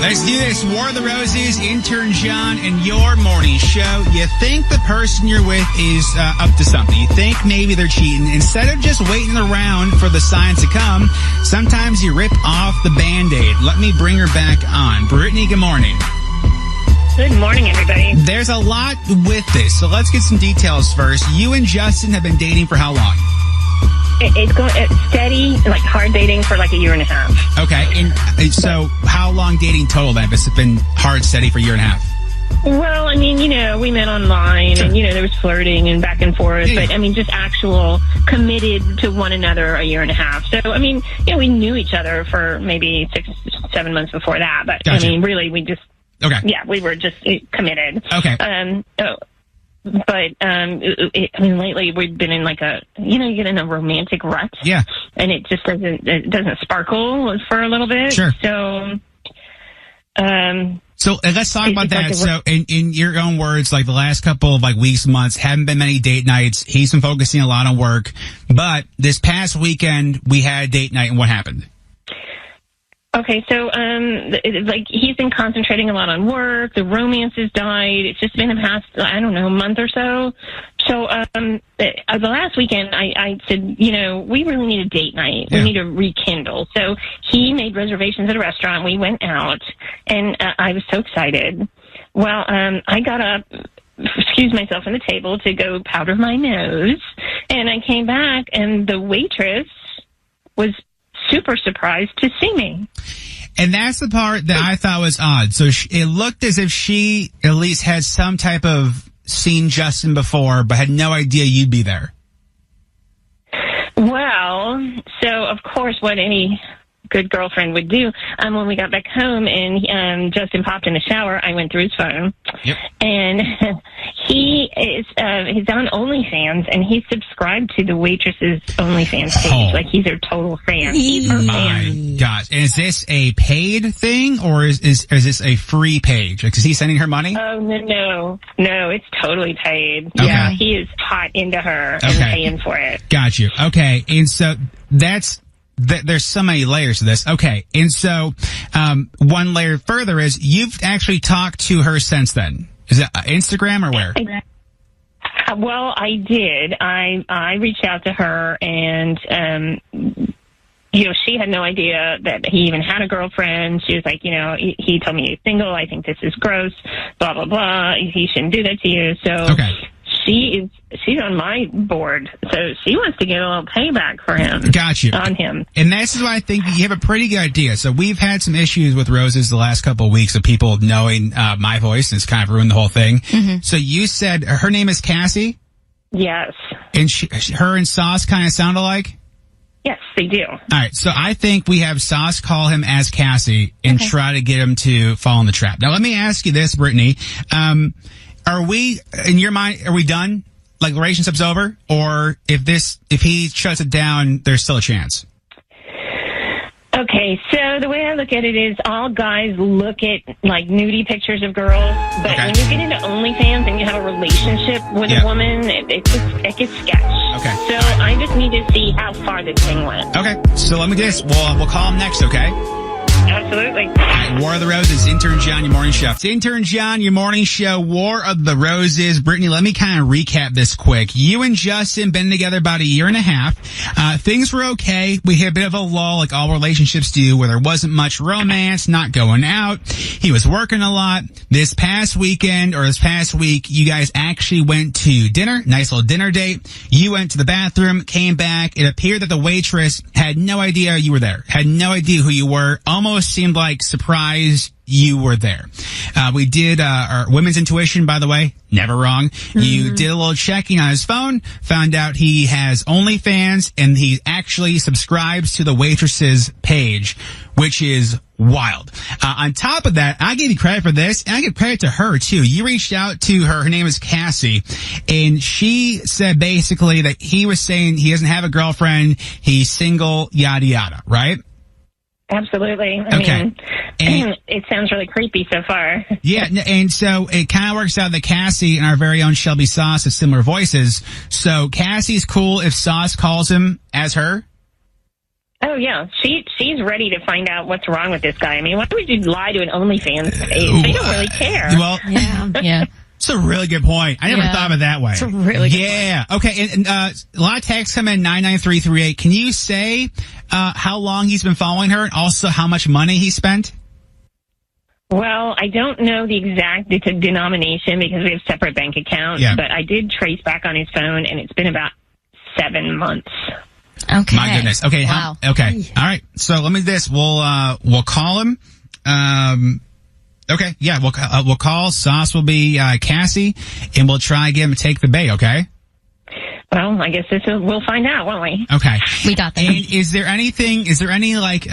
Let's do this. War of the Roses, intern John, and your morning show. You think the person you're with is up to something. You think maybe they're cheating. Instead of just waiting around for the signs to come, sometimes you rip off the Band-Aid. Let me bring her back on. Brittany, good morning. Good morning, everybody. There's a lot with this, so let's get some details first. You and Justin have been dating for how long? It's steady, like hard dating for like a year and a half. Okay, and so how long dating total then? If it's been hard, steady for a year and a half? Well, I mean, we met online, and, there was flirting and back and forth, but, just actual committed to one another a year and a half. So, we knew each other for maybe 6-7 months before that, but, gotcha. Really, we just, we were just committed. Okay. But lately we've been in like you get in a romantic rut. Yeah. And it just doesn't sparkle for a little bit. Sure. So, let's talk about that. So in your own words, like the last couple of weeks, months, haven't been many date nights. He's been focusing a lot on work, but this past weekend we had a date night, and what happened? Okay, so, he's been concentrating a lot on work. The romance has died. It's just been the past, month or so. So, the last weekend, I said, we really need a date night. Yeah. We need to rekindle. So he made reservations at a restaurant. We went out, and I was so excited. Well, I got up, excused myself on the table to go powder my nose, and I came back, and the waitress was super surprised to see me. And that's the part that I thought was odd. So it looked as if she at least had some type of seen Justin before, but had no idea you'd be there. Well, so of course what any good girlfriend would do, when we got back home and Justin popped in the shower, I went through his phone. Yep. And he's on OnlyFans, and he's subscribed to the waitress's OnlyFans page. Like, he's their total fan. He's her fan. My gosh. And is this a paid thing, or is this a free page? Like, is he sending her money? Oh, no, it's totally paid. Okay. Yeah, he is hot into her and paying for it. Got you. Okay, and so there's so many layers to this. Okay, and so one layer further is you've actually talked to her since then. Is it Instagram or where? Well, I did. I reached out to her, and she had no idea that he even had a girlfriend. She was like, he told me he's single. I think this is gross. Blah blah blah. He shouldn't do that to you. So. Okay. She's on my board, so she wants to get a little payback for him. Got you. On him. And this is why I think you have a pretty good idea. So we've had some issues with Roses the last couple of weeks of people knowing my voice, and it's kind of ruined the whole thing. Mm-hmm. So you said her name is Cassie? Yes. And her and Sauce kind of sound alike? Yes, they do. All right, so I think we have Sauce call him as Cassie and try to get him to fall in the trap. Now let me ask you this, Brittany. Are we, in your mind, are we done? Like, the relationship's over? Or if he shuts it down, there's still a chance? Okay, so the way I look at it is all guys look at, nudie pictures of girls, but when you get into OnlyFans and you have a relationship with a woman, it gets sketch. Okay. So I just need to see how far this thing went. Okay, so let me get this. We'll call him next, okay? Absolutely. War of the Roses, intern John, your morning show. It's intern John, your morning show, War of the Roses. Brittany, let me kind of recap this quick. You and Justin been together about a year and a half. Things were okay. We had a bit of a lull, like all relationships do, where there wasn't much romance, not going out. He was working a lot. This past week, you guys actually went to dinner, nice little dinner date. You went to the bathroom, came back. It appeared that the waitress had no idea you were there, had no idea who you were, almost seemed like surprised you were there. We did our women's intuition, by the way, never wrong. Mm-hmm. You did a little checking on his phone, found out he has OnlyFans, and he actually subscribes to the waitress's page, which is wild. On top of that, I give you credit for this, and I give credit to her too. You reached out to her name is Cassie, and she said basically that he was saying he doesn't have a girlfriend, he's single, yada yada, right? Absolutely. I mean, it sounds really creepy so far. Yeah, and so it kind of works out that Cassie and our very own Shelby Sauce have similar voices. So Cassie's cool if Sauce calls him as her? Oh, yeah. She's ready to find out what's wrong with this guy. I mean, why would you lie to an OnlyFans page? They don't really care. Well, Yeah. it's a really good point. I never thought of it that way. It's a really good point. Okay, and a lot of texts come in 99338. Can you say how long he's been following her and also how much money he spent? Well, I don't know the exact denomination because we have separate bank accounts, but I did trace back on his phone, and it's been about 7 months. Okay. My goodness. Okay. Wow. Okay. All right. So let me do this. We'll call him. Okay. Yeah. We'll call. Sauce will be Cassie, and we'll try and get him to take the bait. Okay. Well, I guess we'll find out, won't we? Okay. We got that. And is there any like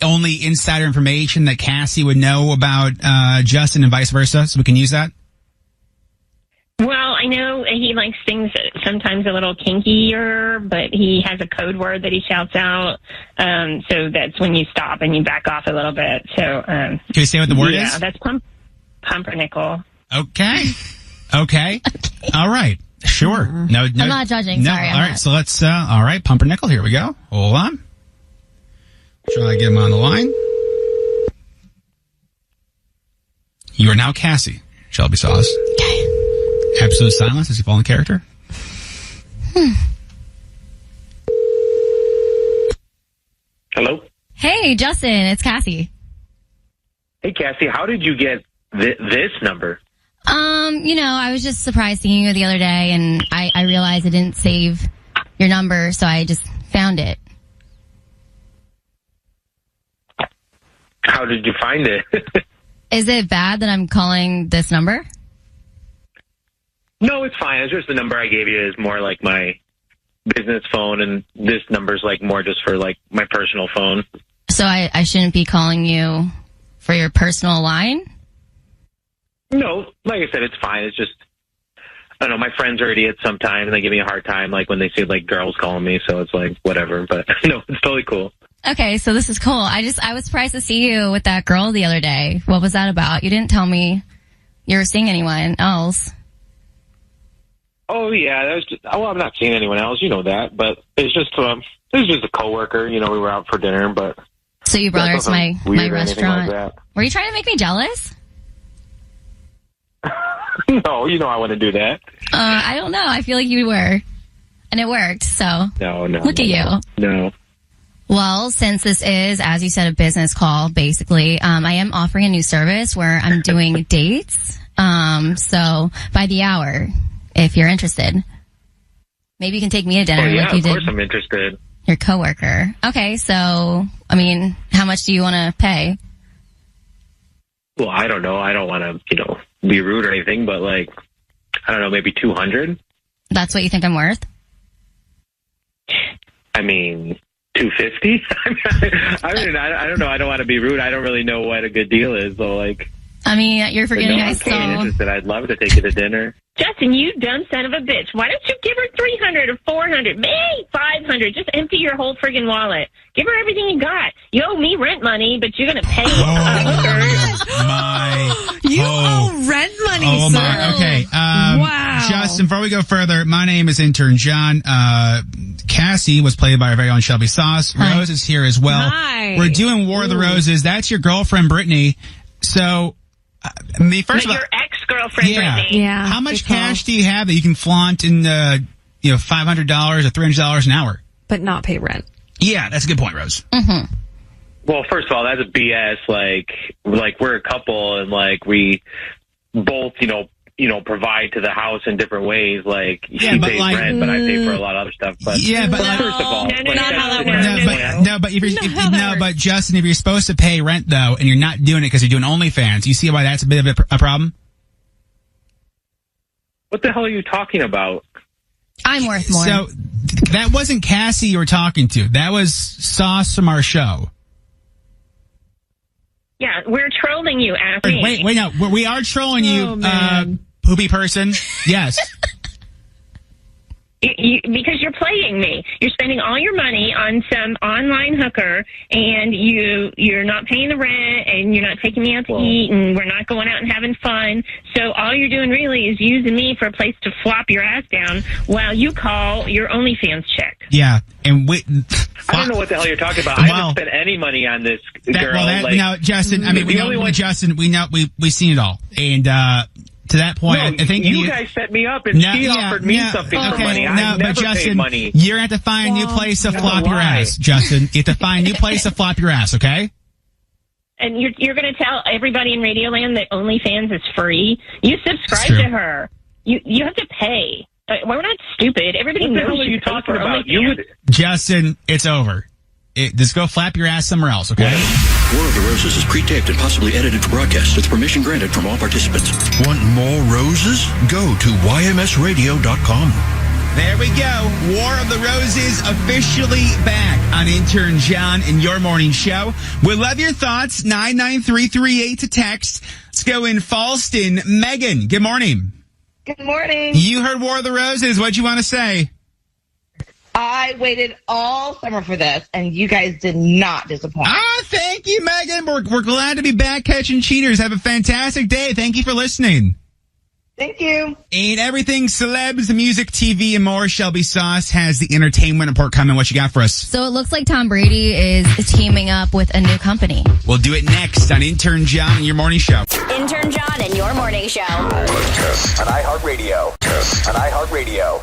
only insider information that Cassie would know about Justin and vice versa, so we can use that? Well, I know he likes things sometimes a little kinkier, but he has a code word that he shouts out. So that's when you stop and you back off a little bit. So, can you say what the word is? Yeah, that's pumpernickel. Okay. Okay. All right. Sure. No, I'm not judging. No. Sorry. All right. So let's. All right. Pumpernickel. Here we go. Hold on. Try to get him on the line. You are now Cassie, Shelby Sauce. Okay. Absolute silence as you fall in character. Hello? Hey, Justin, it's Cassie. Hey, Cassie, how did you get this number? I was just surprised seeing you the other day, and I realized I didn't save your number, so I just found it. How did you find it? Is it bad that I'm calling this number? No, it's fine. It's just the number I gave you is more like my business phone, and this number's like more just for like my personal phone. So I shouldn't be calling you for your personal line? No, like I said, it's fine. It's just, I don't know, my friends are idiots sometimes, and they give me a hard time, like when they see like girls calling me, so it's like, whatever. But no, it's totally cool. Okay, so this is cool. I was surprised to see you with that girl the other day. What was that about? You didn't tell me you were seeing anyone else. Oh yeah, that was just, well, I'm not seeing anyone else, you know that, but it's just a coworker. We were out for dinner, but. So you brought her to my restaurant. Like Were you trying to make me jealous? No, I want to do that. I don't know. I feel like you were. And it worked, so. No. Look at you. No. Well, since this is, as you said, a business call, basically, I am offering a new service where I'm doing dates. So by the hour, if you're interested. Maybe you can take me to dinner like you did. Of course I'm interested. Your coworker. Okay, so, how much do you want to pay? Well, I don't know. I don't want to, be rude or anything, but like, I don't know, maybe 200. That's what you think I'm worth? 250? I don't know. I don't want to be rude. I don't really know what a good deal is. So like, you're forgetting I still. Interested. I'd love to take you to dinner. Justin, you dumb son of a bitch. Why don't you give her 300 or 400, maybe 500? Just empty your whole friggin' wallet. Give her everything you got. You owe me rent money, but you're going to pay You owe rent money, sir. My. Okay. Wow. Justin, before we go further, my name is Intern John. Cassie was played by our very own Shelby Sauce. Hi. Rose is here as well. Hi. We're doing War of the Roses. That's your girlfriend, Brittany. So, first of all, your ex-girlfriend, Brittany. Yeah. How much cash do you have that you can flaunt in, $500 or $300 an hour? But not pay rent. Yeah, that's a good point, Rose. Mm-hmm. Well, first of all, that's a BS. Like we're a couple, and like we both, provide to the house in different ways. Like she pays rent, but I pay for a lot of other stuff. But first of all, but Justin, if you're supposed to pay rent though, and you're not doing it because you're doing OnlyFans, you see why that's a bit of a problem? What the hell are you talking about? I'm worth more. So that wasn't Cassie you were talking to. That was Sauce from our show. Yeah, we're trolling you, Ashley. Wait, no. We are trolling you, man. poopy person. Yes. Because you're playing me. You're spending all your money on some online hooker, and you're not paying the rent, and you're not taking me out to eat, and we're not going out and having fun. So all you're doing really is using me for a place to flop your ass down while you call your OnlyFans chick. Yeah, and I don't know what the hell you're talking about. I haven't spent any money on this girl. No, Justin. I mean, Justin. We know we've seen it all, and to that point, I think you guys set me up, and she offered me something for money. I never paid money. You're going to have to find a new place to flop your ass, Justin. You have to find a new place to flop your ass, okay? And you're going to tell everybody in Radioland that OnlyFans is free? You subscribe to her. You have to pay. We're not stupid. Everybody knows what you're talking about. Justin, it's over. Just go flap your ass somewhere else, okay? War of the Roses is pre-taped and possibly edited for broadcast with permission granted from all participants. Want more roses? Go to ymsradio.com. There we go. War of the Roses officially back on Intern John in your morning show. We love your thoughts. 99338 to text. Let's go in Falston. Megan, good morning. Good morning. You heard War of the Roses. What'd you want to say? I waited all summer for this, and you guys did not disappoint. Thank you, Megan. We're glad to be back catching cheaters. Have a fantastic day. Thank you for listening. Thank you. And everything celebs, music, TV, and more. Shelby Sauce has the entertainment report coming. What you got for us? So it looks like Tom Brady is teaming up with a new company. We'll do it next on Intern John and your morning show. Intern John and your morning show. Podcast on iHeartRadio. On iHeartRadio.